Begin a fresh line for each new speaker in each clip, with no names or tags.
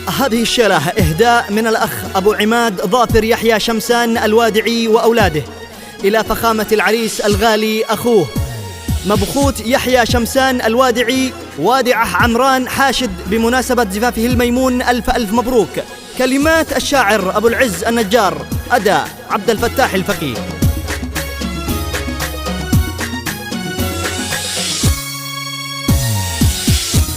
هذه الشيلة إهداء من الأخ أبو عماد ظافر يحيى شمسان الوادعي وأولاده إلى فخامة العريس الغالي أخوه مبخوت يحيى شمسان الوادعي وادعه عمران حاشد بمناسبة زفافه الميمون. ألف ألف مبروك. كلمات الشاعر أبو العز النجار، أداء عبد الفتاح الفقيه.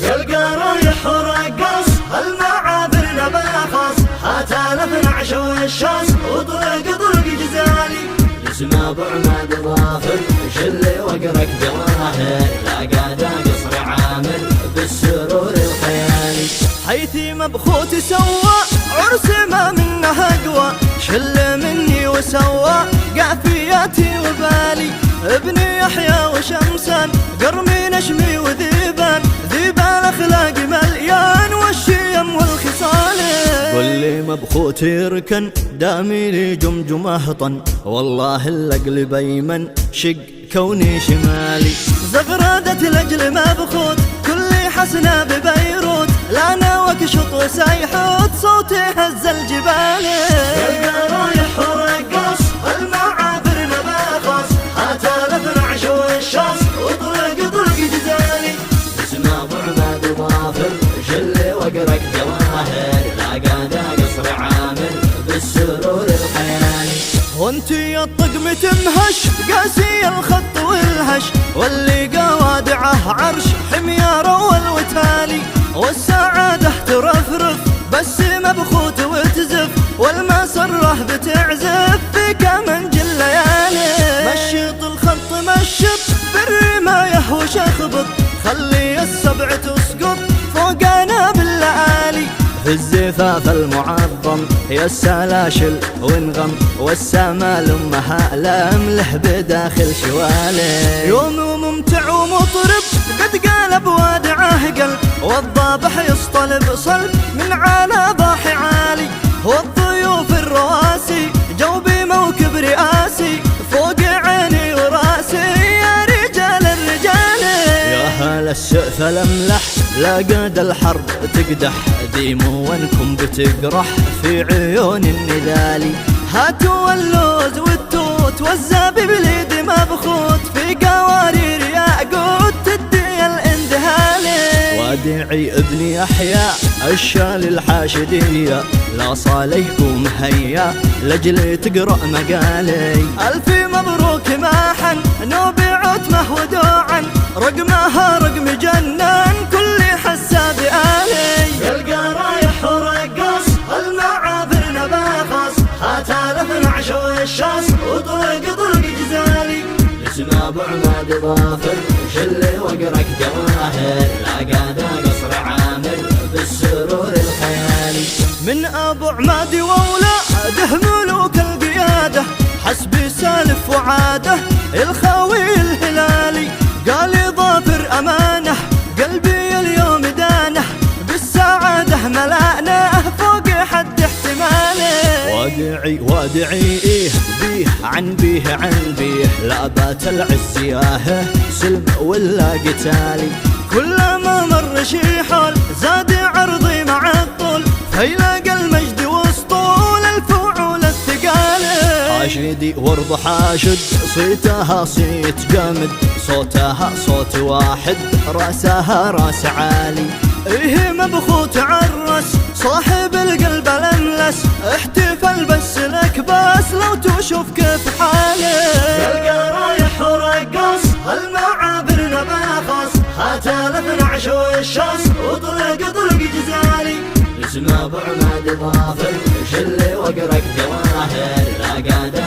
يلقى رايح ورقص المعابر نباخص هاتانا 12 والشاص وطرق جزالي اسمه ابو عماد ظافر شلي وقرك جواهر لاقى دا قصر عامر بالسرور الخيالي
حيثي مبخوت سوى عرس ما منه اقوى شل مني وسوى قافياتي وبالي ابني يحيى وشمسان قرمي نشمي وذيبان الاخلاق مليان والشيم والخصال.
قل لي مبخوت يركن دامي لي جمجمه طن والله القلب ايمن شق كوني شمالي
زغردة لاجل مبخوت كل حسنة ببيروت لانا وكشط وسيحوت صوتي هز الجبال.
يلقى رايح ورقص المعابر نباخص هاتانا 12 والشاص وطرق جزالي اسمه ابو عماد ظافر شلي وقرك جواهر لاقى دا قصر عامر بالسرور الخيالي.
وانتي يا الطقم تمهش قاسي الخط والهش واللي قوادعه عرش حمياره والوتالي والسعادة ترفرف بس مبخوت وتزف والمسرة بتعزف في كمنج الليالي. مشيط الخط مشط بالرماية وشخبط خلي السبع تسقط فوقنا باللآلي.
في الزفاف المعظم يا السلاشل وانغم والسمال امها لامله بداخل شوالي.
يوم ممتع ومطرب قد قالب وادعه قلب والضابح يصطلب صلب من على ضاحي عالي والضيوف الرواسي جوبي موكب رئاسي فوق عيني وراسي يا رجال الرجال.
يا هلا السقف الاملح لا قد الحرب تقدح ديمو وانكم بتقرح في عيون النذالي.
هاتوا اللوز والتوت والزبيب ليد مبخوت في قوارير ياقوت تدي الاندهالي.
وادعي ابني يحيى الشال الحاشدية لا صالحكم هيا لجلي تقرأ مقالي.
ألف مبروك ماحن نوبي عتمه ودوعا رقمها رقم جنان كل حسا بآلي.
يلقى رايح ورقص المعابر نباخص هاتانا 12 والشاص وطرق جزالي اسمه ابو عماد ظافر شلي وقرك جواهر لاقى دا قصر عامر بالسرور الخيالي.
من ابو عماد واولاده ملوك القياده حسبي سالف وعاده الخاوي الهلالي قال ظافر امانه قلبي اليوم دانه بالسعاده ملأناه فوق حد احتمالي.
وادعي إيه بيه عن بيه لابات العز ياهه سلم ولا قتالي.
كلما مر شي حول زاد عرضي مع الطول فيلاقى المجد وسطول الفعول الثقالي.
حاشدي ورض حاشد صيتها صيت جامد صوتها صوت واحد راسها راس عالي.
ايه مبخوت عرس صاحب القلب الاملس احتفل بس لك بس لو تشوف كيف حالي.
يلقى رايح ورقص المعابر نباخص هاتانا 12 والشاص وطرق جزالي اسمه ابو عماد ظافر شلي وقرك جواهر لاقى دا